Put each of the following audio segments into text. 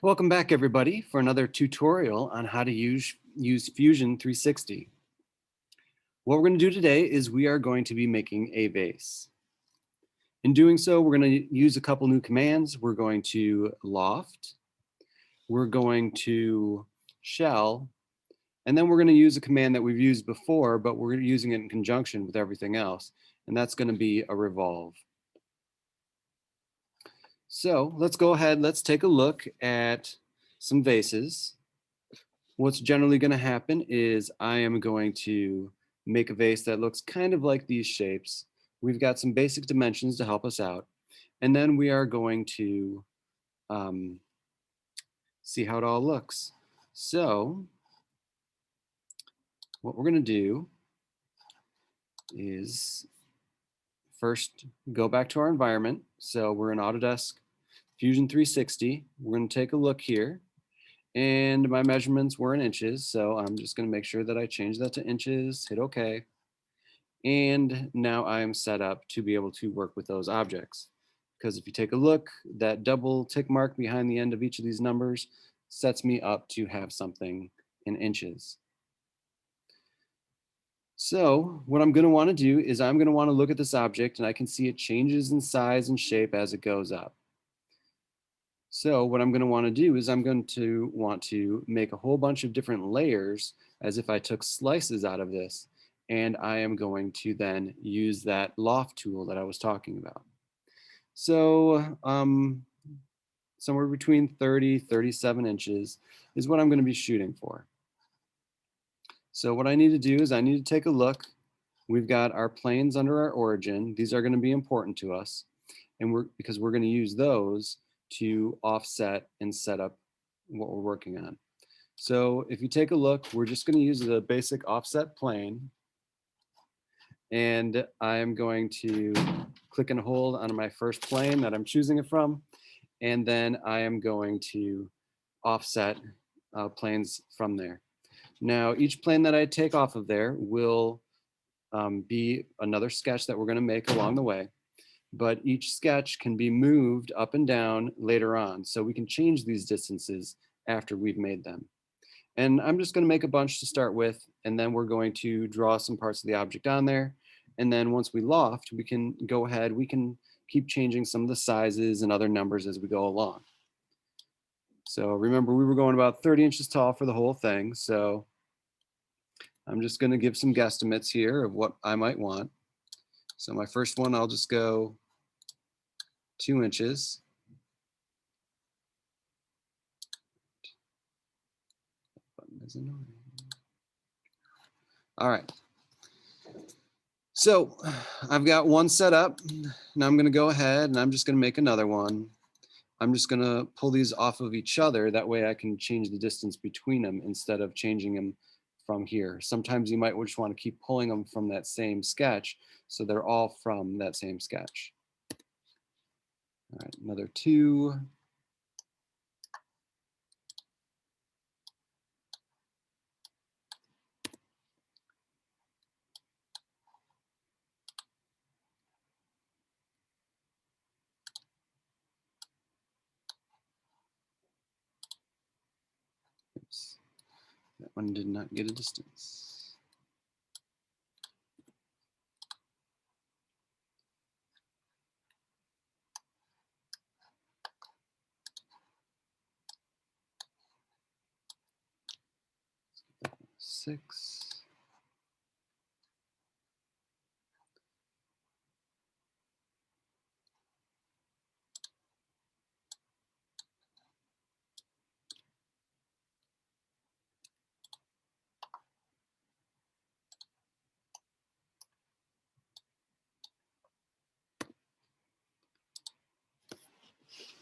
Welcome back, everybody, for another tutorial on how to use Fusion 360. What we're going to do today is we are going to be making a vase. In doing so, we're going to use a couple new commands. We're going to loft, we're going to shell, and then we're going to use a command that we've used before, but we're using it in conjunction with everything else, and that's going to be a revolve. So let's go ahead, let's take a look at some vases. What's generally going to happen is I am going to make a vase that looks kind of like these shapes. We've got some basic dimensions to help us out. And then we are going to um, see how it all looks. So what we're going to do is first go back to our environment. So we're in Autodesk Fusion 360. We're going to take a look here. And my measurements were in inches. So I'm just going to make sure that I change that to inches, hit OK. And now I am set up to be able to work with those objects. Because if you take a look, that double tick mark behind the end of each of these numbers sets me up to have something in inches. So what I'm going to want to do is I'm going to want to look at this object, and I can see it changes in size and shape as it goes up. So what I'm going to want to do is I'm going to want to make a whole bunch of different layers as if I took slices out of this. And I am going to then use that loft tool that I was talking about. So somewhere between 30, 37 inches is what I'm going to be shooting for. So what I need to do is I need to take a look. We've got our planes under our origin. These are going to be important to us, and because we're going to use those to offset and set up what we're working on. So if you take a look, we're just going to use the basic offset plane, and I'm going to click and hold on my first plane that I'm choosing it from, and then I am going to offset planes from there. Now, each plane that I take off of there will be another sketch that we're going to make along the way, but each sketch can be moved up and down later on, so we can change these distances after we've made them. And I'm just going to make a bunch to start with, and then we're going to draw some parts of the object on there. And then once we loft, we can go ahead, we can keep changing some of the sizes and other numbers as we go along. So remember, we were going about 30 inches tall for the whole thing. So I'm just going to give some guesstimates here of what I might want. So my first one, I'll just go 2 inches. All right. So I've got one set up. Now I'm going to go ahead and I'm just going to make another one. I'm just going to pull these off of each other. That way I can change the distance between them instead of changing them from here. Sometimes you might just want to keep pulling them from that same sketch, so they're all from that same sketch. All right, another 2. Oops, that one did not get a distance. Six.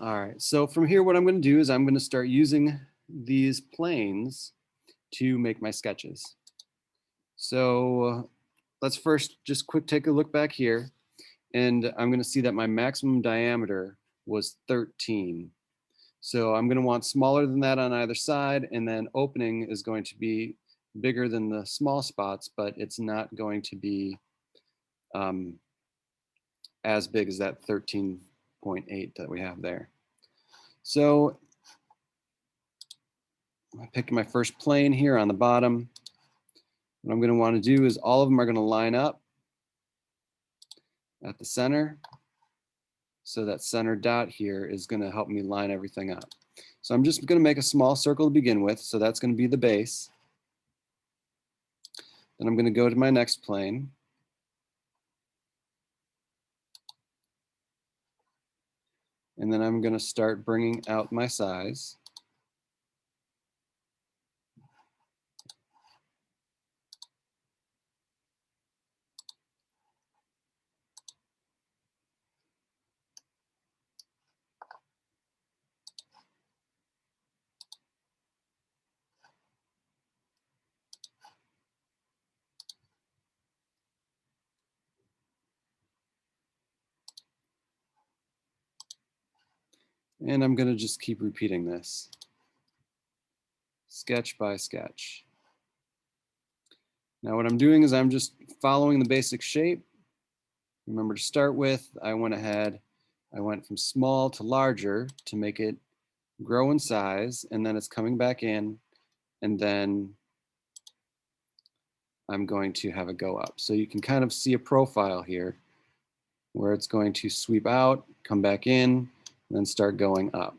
All right, so from here, what I'm going to do is I'm going to start using these planes to make my sketches. So let's first just quick take a look back here, and I'm going to see that my maximum diameter was 13. So I'm going to want smaller than that on either side, and then opening is going to be bigger than the small spots, but it's not going to be as big as that 13.8 that we have there. So I picked my first plane here on the bottom. What I'm going to want to do is all of them are going to line up at the center. So that center dot here is going to help me line everything up. So I'm just going to make a small circle to begin with. So that's going to be the base. Then I'm going to go to my next plane. And then I'm going to start bringing out my size. And I'm going to just keep repeating this, sketch by sketch. Now what I'm doing is I'm just following the basic shape. Remember to start with, I went from small to larger to make it grow in size, and then it's coming back in, and then I'm going to have it go up. So you can kind of see a profile here where it's going to sweep out, come back in, and then start going up.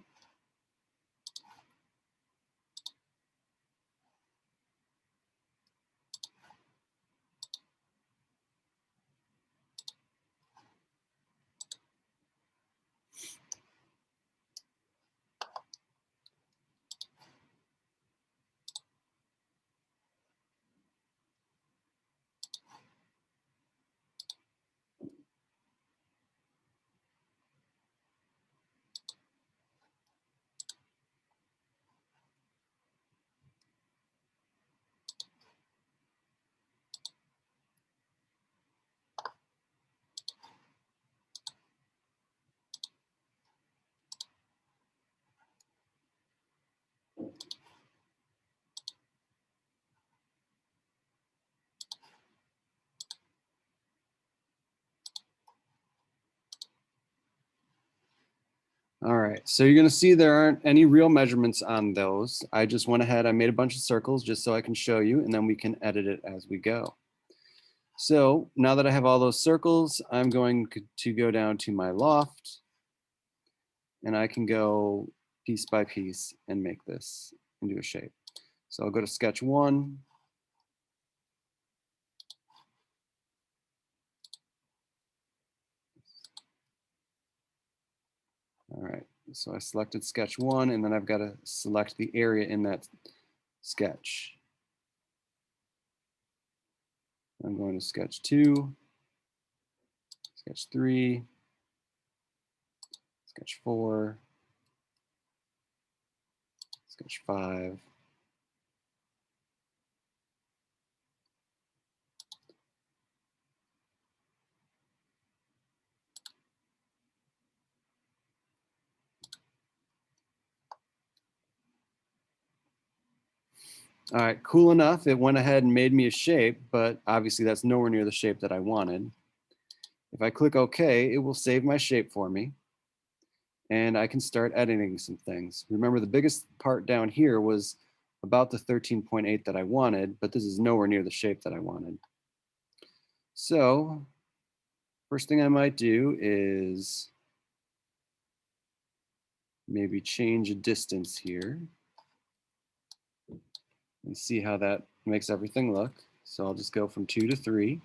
All right, so you're gonna see there aren't any real measurements on those. I just went ahead, I made a bunch of circles just so I can show you, and then we can edit it as we go. So now that I have all those circles, I'm going to go down to my loft, and I can go piece by piece and make this into a shape. So I'll go to sketch 1. All right, so I selected sketch 1, and then I've got to select the area in that sketch. I'm going to sketch 2, sketch 3, sketch 4, sketch 5. All right, cool enough. It went ahead and made me a shape, but obviously that's nowhere near the shape that I wanted. If I click OK, it will save my shape for me, and I can start editing some things. Remember, the biggest part down here was about the 13.8 that I wanted, but this is nowhere near the shape that I wanted. So first thing I might do is maybe change a distance here and see how that makes everything look. So I'll just go from 2 to 3.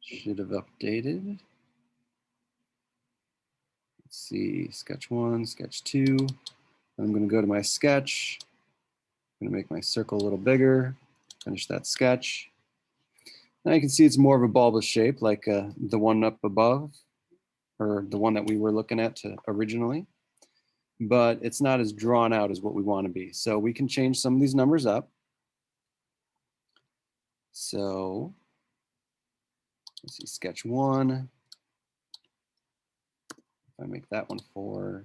Should have updated. Let's see, sketch 1, sketch 2. I'm going to go to my sketch. I'm going to make my circle a little bigger, finish that sketch. Now you can see it's more of a bulbous shape like the one up above, or the one that we were looking at originally, but it's not as drawn out as what we want to be. So we can change some of these numbers up. So let's see, sketch 1. If I make that one 4,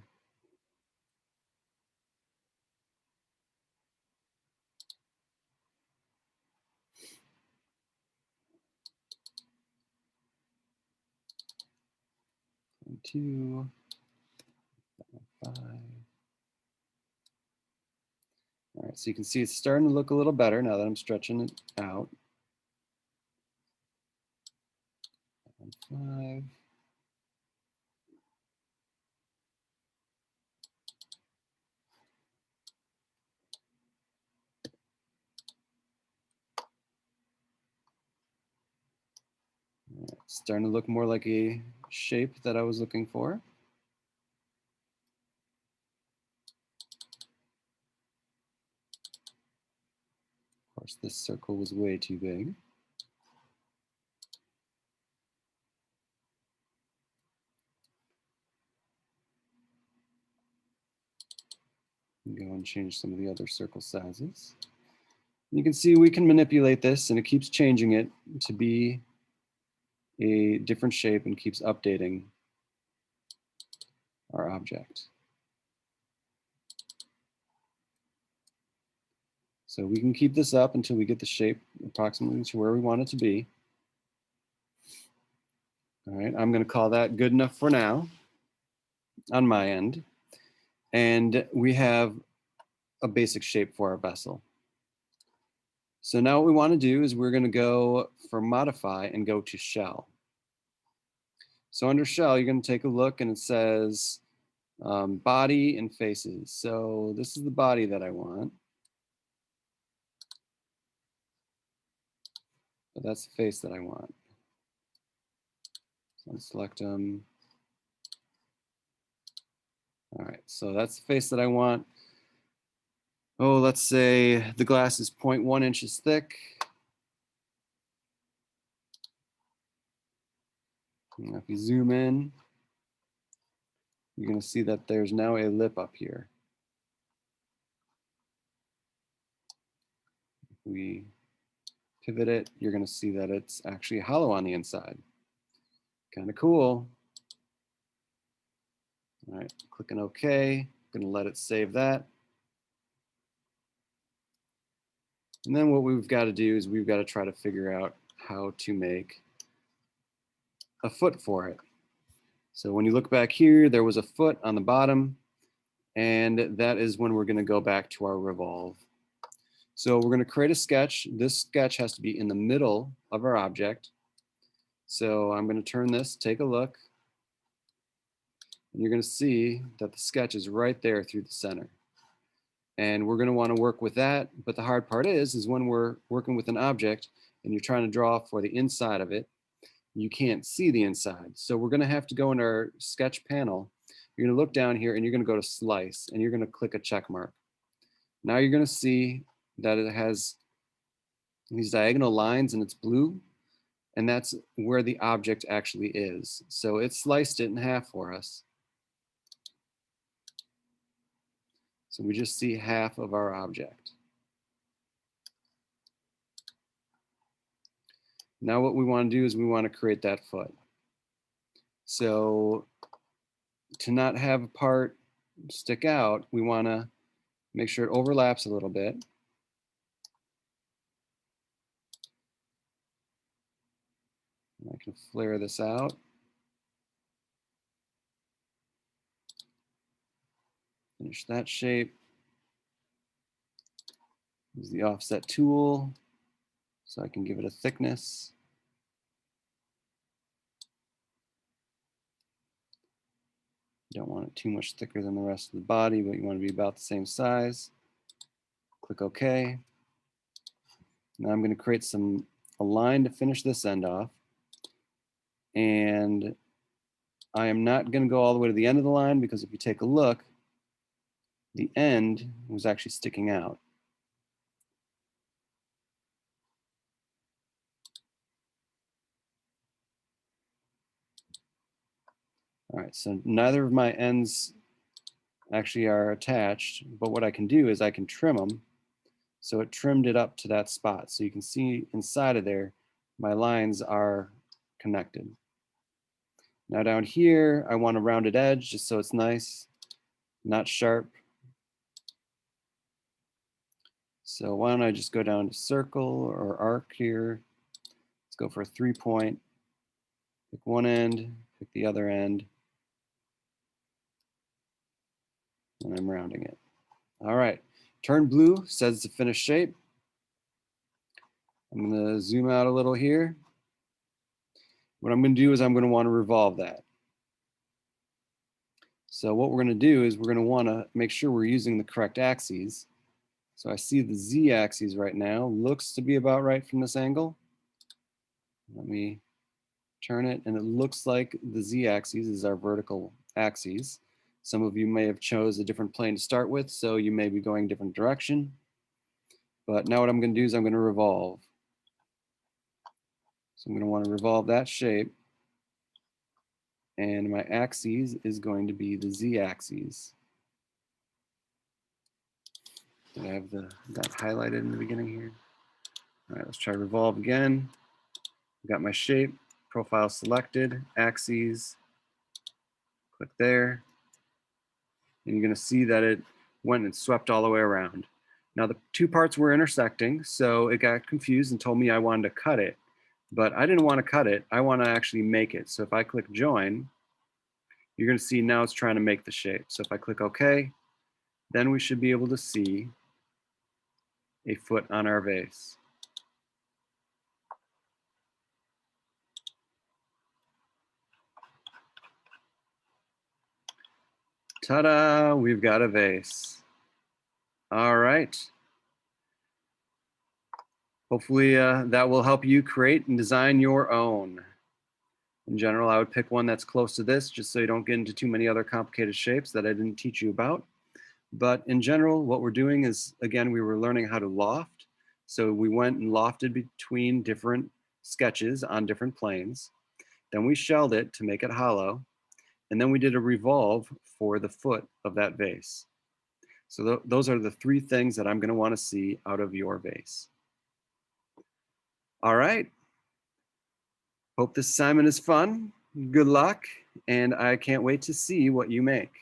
and 2, 5. All right, so you can see it's starting to look a little better now that I'm stretching it out. 5. Right, starting to look more like a shape that I was looking for. Of course, this circle was way too big. Go and change some of the other circle sizes. You can see we can manipulate this and it keeps changing it to be a different shape and keeps updating our object. So we can keep this up until we get the shape approximately to where we want it to be. All right, I'm going to call that good enough for now on my end. And we have a basic shape for our vessel. So now what we want to do is we're going to go for modify and go to shell. So under shell, you're going to take a look and it says body and faces. So this is the body that I want. But that's the face that I want. So I'll select them. All right, so that's the face that I want. Oh, let's say the glass is 0.1 inches thick. Now if you zoom in, you're going to see that there's now a lip up here. If we pivot it, you're going to see that it's actually hollow on the inside. Kind of cool. All right, clicking OK. Going to let it save that. And then what we've got to do is we've got to try to figure out how to make a foot for it. So when you look back here, there was a foot on the bottom, and that is when we're going to go back to our revolve. So we're going to create a sketch. This sketch has to be in the middle of our object. So I'm going to turn this, take a look, and you're going to see that the sketch is right there through the center. And we're going to want to work with that. But the hard part is when we're working with an object and you're trying to draw for the inside of it, you can't see the inside. So we're going to have to go in our sketch panel. You're going to look down here and you're going to go to slice and you're going to click a check mark. Now you're going to see that it has these diagonal lines and it's blue, and that's where the object actually is. So it sliced it in half for us. So we just see half of our object. Now what we want to do is we want to create that foot. So to not have a part stick out, we want to make sure it overlaps a little bit. I can flare this out. Finish that shape. Use the offset tool so I can give it a thickness. You don't want it too much thicker than the rest of the body, but you want to be about the same size. Click OK. Now I'm going to create a line to finish this end off. And I am not going to go all the way to the end of the line because if you take a look, the end was actually sticking out. All right, so neither of my ends actually are attached, but what I can do is I can trim them. So it trimmed it up to that spot. So you can see inside of there, my lines are connected. Now down here, I want a rounded edge just so it's nice, not sharp. So why don't I just go down to circle or arc here. Let's go for a 3-point. Pick one end, pick the other end. and I'm rounding it. All right, turn blue says it's a finished shape. I'm going to zoom out a little here. What I'm going to do is I'm going to want to revolve that. So what we're going to do is we're going to want to make sure we're using the correct axes. So I see the Z axis right now, looks to be about right from this angle. Let me turn it, and it looks like the Z axis is our vertical axis. Some of you may have chose a different plane to start with, so you may be going a different direction. But now what I'm going to do is I'm going to revolve. So I'm going to want to revolve that shape. And my axis is going to be the Z axis. Did I have that highlighted in the beginning here? All right, let's try revolve again. I've got my shape, profile selected, axes, click there. And you're going to see that it went and swept all the way around. Now the two parts were intersecting, so it got confused and told me I wanted to cut it. But I didn't want to cut it, I want to actually make it. So if I click join, you're going to see now it's trying to make the shape. So if I click OK, then we should be able to see a foot on our vase. Ta-da, we've got a vase. All right. Hopefully that will help you create and design your own. In general, I would pick one that's close to this, just so you don't get into too many other complicated shapes that I didn't teach you about. But in general, what we're doing is, again, we were learning how to loft. So we went and lofted between different sketches on different planes. Then we shelled it to make it hollow. And then we did a revolve for the foot of that vase. So those are the three things that I'm going to want to see out of your vase. All right. Hope this assignment is fun. Good luck. And I can't wait to see what you make.